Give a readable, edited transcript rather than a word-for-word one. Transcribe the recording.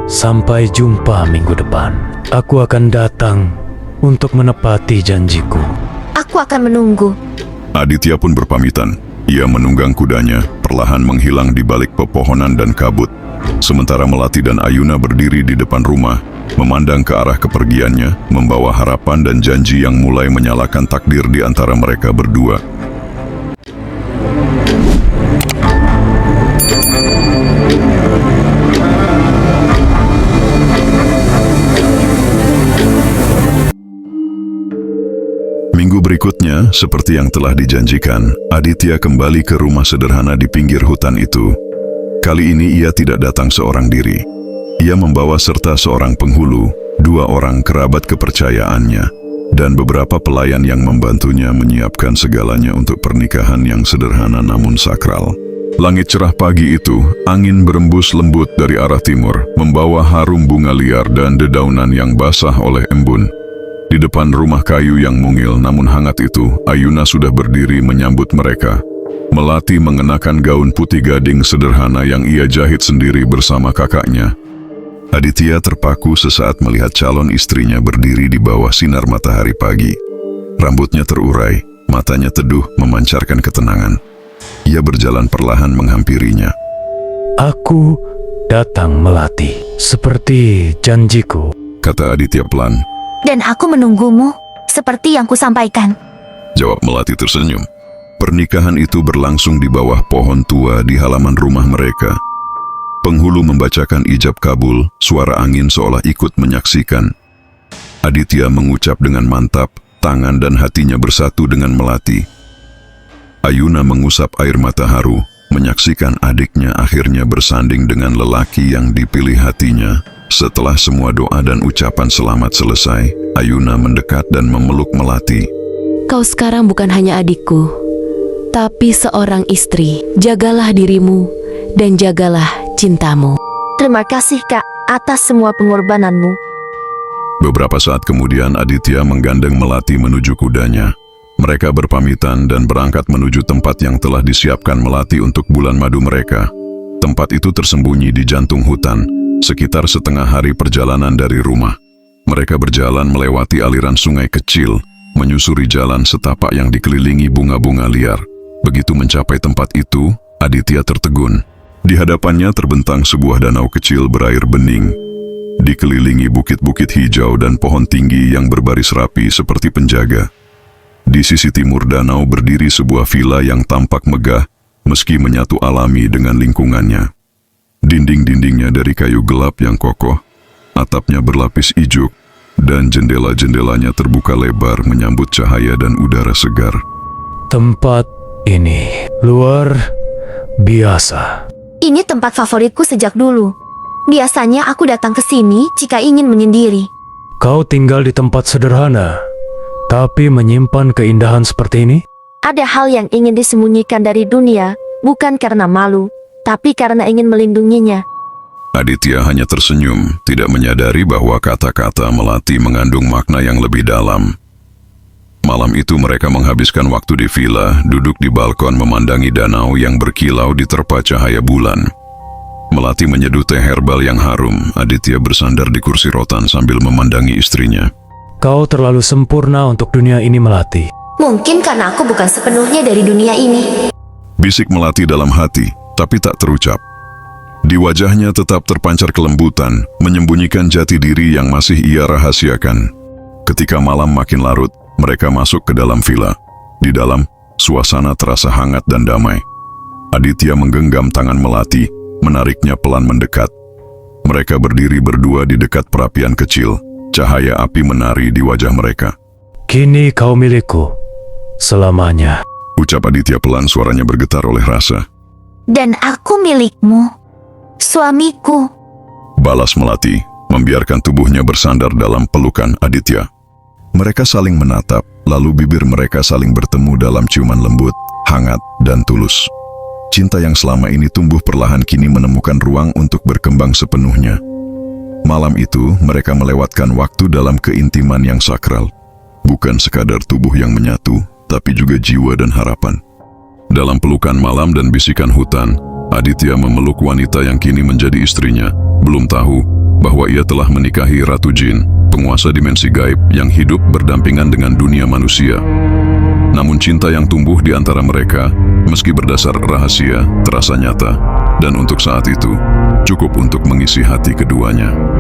Sampai jumpa minggu depan. Aku akan datang untuk menepati janjiku. Aku akan menunggu. Aditya pun berpamitan. Ia menunggang kudanya, perlahan menghilang di balik pepohonan dan kabut. Sementara Melati dan Ayuna berdiri di depan rumah, memandang ke arah kepergiannya, membawa harapan dan janji yang mulai menyalakan takdir di antara mereka berdua. Minggu berikutnya, seperti yang telah dijanjikan, Aditya kembali ke rumah sederhana di pinggir hutan itu. Kali ini ia tidak datang seorang diri. Ia membawa serta seorang penghulu, 2 orang kerabat kepercayaannya, dan beberapa pelayan yang membantunya menyiapkan segalanya untuk pernikahan yang sederhana namun sakral. Langit cerah pagi itu, angin berembus lembut dari arah timur, membawa harum bunga liar dan dedaunan yang basah oleh embun. Di depan rumah kayu yang mungil namun hangat itu, Ayuna sudah berdiri menyambut mereka. Melati mengenakan gaun putih gading sederhana yang ia jahit sendiri bersama kakaknya. Aditya terpaku sesaat melihat calon istrinya berdiri di bawah sinar matahari pagi. Rambutnya terurai, matanya teduh memancarkan ketenangan. Ia berjalan perlahan menghampirinya. Aku datang Melati, seperti janjiku, Kata Aditya pelan. Dan aku menunggumu, seperti yang kusampaikan. Jawab Melati tersenyum. Pernikahan itu berlangsung di bawah pohon tua di halaman rumah mereka. Penghulu membacakan ijab kabul, suara angin seolah ikut menyaksikan. Aditya mengucap dengan mantap, tangan dan hatinya bersatu dengan Melati. Ayuna mengusap air mata haru, menyaksikan adiknya akhirnya bersanding dengan lelaki yang dipilih hatinya. Setelah semua doa dan ucapan selamat selesai, Ayuna mendekat dan memeluk Melati. Kau sekarang bukan hanya adikku, tapi seorang istri. Jagalah dirimu dan jagalah cintamu. Terima kasih Kak, atas semua pengorbananmu. Beberapa saat kemudian Aditya menggandeng Melati menuju kudanya. Mereka berpamitan dan berangkat menuju tempat yang telah disiapkan Melati untuk bulan madu mereka. Tempat itu tersembunyi di jantung hutan, sekitar setengah hari perjalanan dari rumah. Mereka berjalan melewati aliran sungai kecil, menyusuri jalan setapak yang dikelilingi bunga-bunga liar. Begitu mencapai tempat itu, Aditya tertegun. Di hadapannya terbentang sebuah danau kecil berair bening. Dikelilingi bukit-bukit hijau dan pohon tinggi yang berbaris rapi seperti penjaga. Di sisi timur danau berdiri sebuah villa yang tampak megah, meski menyatu alami dengan lingkungannya. Dinding-dindingnya dari kayu gelap yang kokoh, atapnya berlapis ijuk, dan jendela-jendelanya terbuka lebar menyambut cahaya dan udara segar. tempat ini luar biasa. Ini tempat favoritku sejak dulu. Biasanya aku datang ke sini jika ingin menyendiri. Kau tinggal di tempat sederhana, tapi menyimpan keindahan seperti ini? Ada hal yang ingin disembunyikan dari dunia, bukan karena malu, tapi karena ingin melindunginya. Aditya hanya tersenyum, tidak menyadari bahwa kata-kata Melati mengandung makna yang lebih dalam. Malam itu mereka menghabiskan waktu di villa, duduk di balkon memandangi danau yang berkilau diterpa cahaya bulan. Melati menyeduh teh herbal yang harum. Aditya bersandar di kursi rotan sambil memandangi istrinya. Kau terlalu sempurna untuk dunia ini, Melati. Mungkin karena aku bukan sepenuhnya dari dunia ini. Bisik Melati dalam hati, tapi tak terucap. Di wajahnya tetap terpancar kelembutan, menyembunyikan jati diri yang masih ia rahasiakan. Ketika malam makin larut, mereka masuk ke dalam villa. Di dalam, suasana terasa hangat dan damai. Aditya menggenggam tangan Melati, menariknya pelan mendekat. Mereka berdiri berdua di dekat perapian kecil. Cahaya api menari di wajah mereka. Kini kau milikku, selamanya. Ucap Aditya pelan, suaranya bergetar oleh rasa. Dan aku milikmu, suamiku. Balas Melati, membiarkan tubuhnya bersandar dalam pelukan Aditya. Mereka saling menatap, lalu bibir mereka saling bertemu dalam ciuman lembut, hangat, dan tulus. Cinta yang selama ini tumbuh perlahan kini menemukan ruang untuk berkembang sepenuhnya. Malam itu, mereka melewatkan waktu dalam keintiman yang sakral. Bukan sekadar tubuh yang menyatu, tapi juga jiwa dan harapan. Dalam pelukan malam dan bisikan hutan, Aditya memeluk wanita yang kini menjadi istrinya. Belum tahu bahwa ia telah menikahi Ratu Jin, penguasa dimensi gaib yang hidup berdampingan dengan dunia manusia. Namun cinta yang tumbuh di antara mereka, meski berdasar rahasia, terasa nyata, dan untuk saat itu, cukup untuk mengisi hati keduanya.